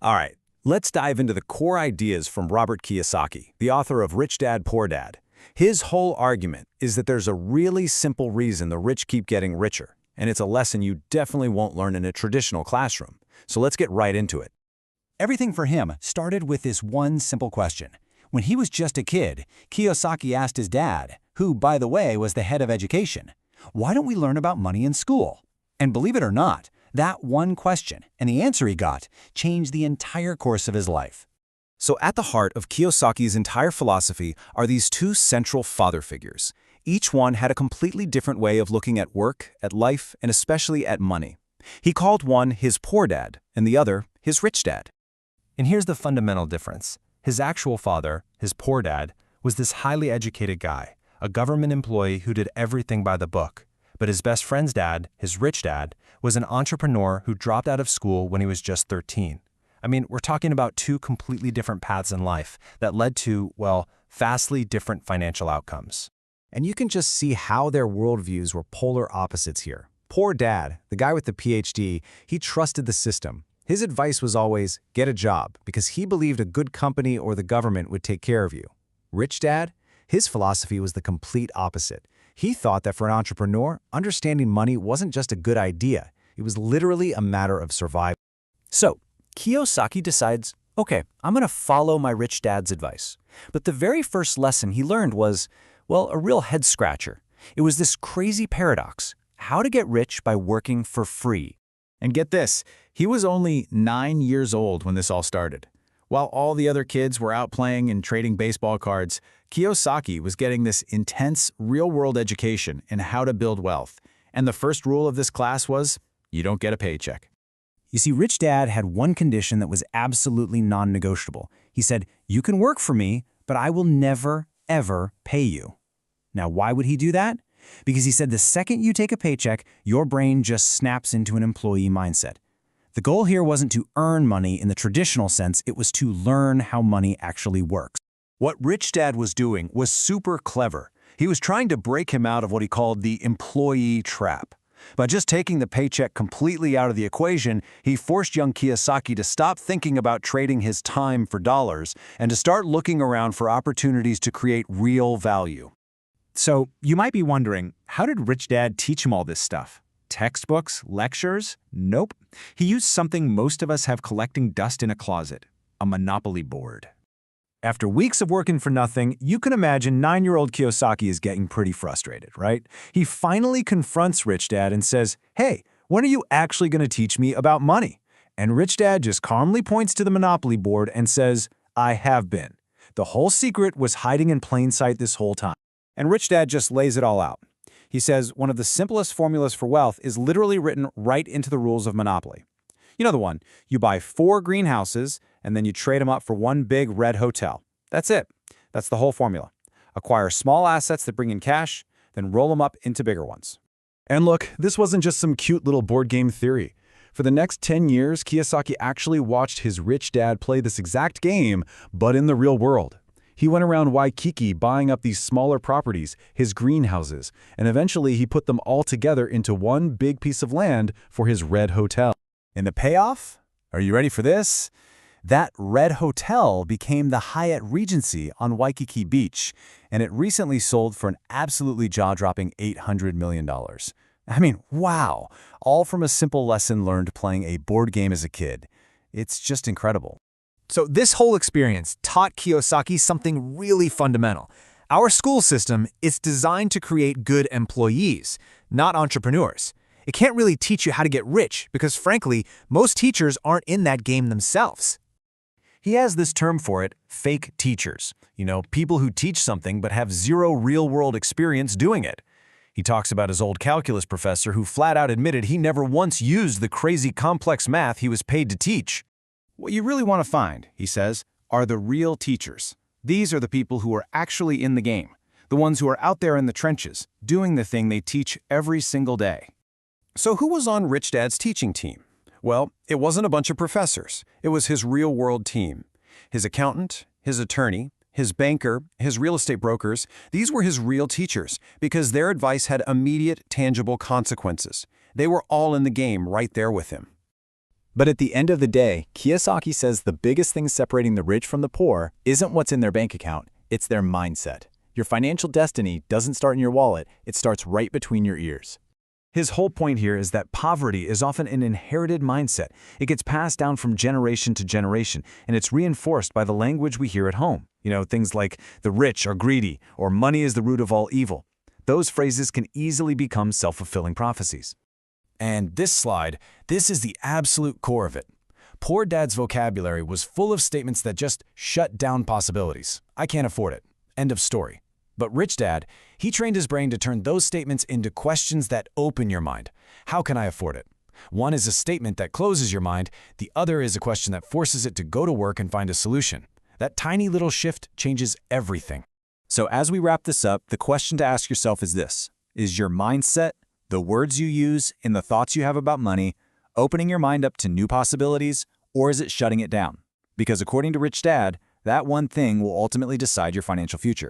All right, let's dive into the core ideas from Robert Kiyosaki, the author of Rich Dad, Poor Dad. His whole argument is that there's a really simple reason the rich keep getting richer, and it's a lesson you definitely won't learn in a traditional classroom. So let's get right into it. Everything for him started with this one simple question. When he was just a kid, Kiyosaki asked his dad, who, by the way, was the head of education, "Why don't we learn about money in school?" And believe it or not, that one question and the answer he got changed the entire course of his life. So at the heart of Kiyosaki's entire philosophy are these two central father figures. Each one had a completely different way of looking at work, at life, and especially at money. He called one his poor dad and the other his rich dad. And here's the fundamental difference. His actual father, his poor dad, was this highly educated guy, a government employee who did everything by the book. But his best friend's dad, his rich dad, was an entrepreneur who dropped out of school when he was just 13. I mean, we're talking about two completely different paths in life that led to, well, vastly different financial outcomes. And you can just see how their worldviews were polar opposites here. Poor dad, the guy with the PhD, he trusted the system. His advice was always, get a job, because he believed a good company or the government would take care of you. Rich dad, his philosophy was the complete opposite. He thought that for an entrepreneur, understanding money wasn't just a good idea. It was literally a matter of survival. So, Kiyosaki decides, okay, I'm going to follow my rich dad's advice. But the very first lesson he learned was, well, a real head-scratcher. It was this crazy paradox: how to get rich by working for free. And get this, he was only 9 years old when this all started. While all the other kids were out playing and trading baseball cards, Kiyosaki was getting this intense, real-world education in how to build wealth. And the first rule of this class was, you don't get a paycheck. You see, Rich Dad had one condition that was absolutely non-negotiable. He said, you can work for me, but I will never, ever pay you. Now, why would he do that? Because he said the second you take a paycheck, your brain just snaps into an employee mindset. The goal here wasn't to earn money in the traditional sense, it was to learn how money actually works. What Rich Dad was doing was super clever. He was trying to break him out of what he called the employee trap. By just taking the paycheck completely out of the equation, he forced young Kiyosaki to stop thinking about trading his time for dollars and to start looking around for opportunities to create real value. So, you might be wondering, how did Rich Dad teach him all this stuff? Textbooks? Lectures? Nope. He used something most of us have collecting dust in a closet: a Monopoly board. After weeks of working for nothing, you can imagine 9-year-old Kiyosaki is getting pretty frustrated, right? He finally confronts Rich Dad and says, hey, when are you actually going to teach me about money? And Rich Dad just calmly points to the Monopoly board and says, I have been. The whole secret was hiding in plain sight this whole time. And Rich Dad just lays it all out. He says one of the simplest formulas for wealth is literally written right into the rules of Monopoly. You know the one, you buy 4 greenhouses and then you trade them up for one big red hotel. That's it. That's the whole formula. Acquire small assets that bring in cash, then roll them up into bigger ones. And look, this wasn't just some cute little board game theory. For the next 10 years, Kiyosaki actually watched his rich dad play this exact game, but in the real world. He went around Waikiki buying up these smaller properties, his greenhouses, and eventually he put them all together into one big piece of land for his red hotel. And the payoff? Are you ready for this? That red hotel became the Hyatt Regency on Waikiki Beach, and it recently sold for an absolutely jaw-dropping $800 million. I mean, wow! All from a simple lesson learned playing a board game as a kid. It's just incredible. So this whole experience taught Kiyosaki something really fundamental. Our school system is designed to create good employees, not entrepreneurs. It can't really teach you how to get rich because, frankly, most teachers aren't in that game themselves. He has this term for it, fake teachers. You know, people who teach something but have zero real-world experience doing it. He talks about his old calculus professor who flat out admitted he never once used the crazy complex math he was paid to teach. What you really want to find, he says, are the real teachers. These are the people who are actually in the game, the ones who are out there in the trenches, doing the thing they teach every single day. So who was on Rich Dad's teaching team? Well, it wasn't a bunch of professors. It was his real-world team. His accountant, his attorney, his banker, his real estate brokers, these were his real teachers because their advice had immediate, tangible consequences. They were all in the game right there with him. But at the end of the day, Kiyosaki says the biggest thing separating the rich from the poor isn't what's in their bank account, it's their mindset. Your financial destiny doesn't start in your wallet, it starts right between your ears. His whole point here is that poverty is often an inherited mindset. It gets passed down from generation to generation, and it's reinforced by the language we hear at home. Things like the rich are greedy or money is the root of all evil. Those phrases can easily become self-fulfilling prophecies. And this slide, this is the absolute core of it. Poor Dad's vocabulary was full of statements that just shut down possibilities. I can't afford it. End of story. But Rich Dad, he trained his brain to turn those statements into questions that open your mind. How can I afford it? One is a statement that closes your mind. The other is a question that forces it to go to work and find a solution. That tiny little shift changes everything. So as we wrap this up, the question to ask yourself is this. Is your mindset, the words you use, and the thoughts you have about money, opening your mind up to new possibilities, or is it shutting it down? Because according to Rich Dad, that one thing will ultimately decide your financial future.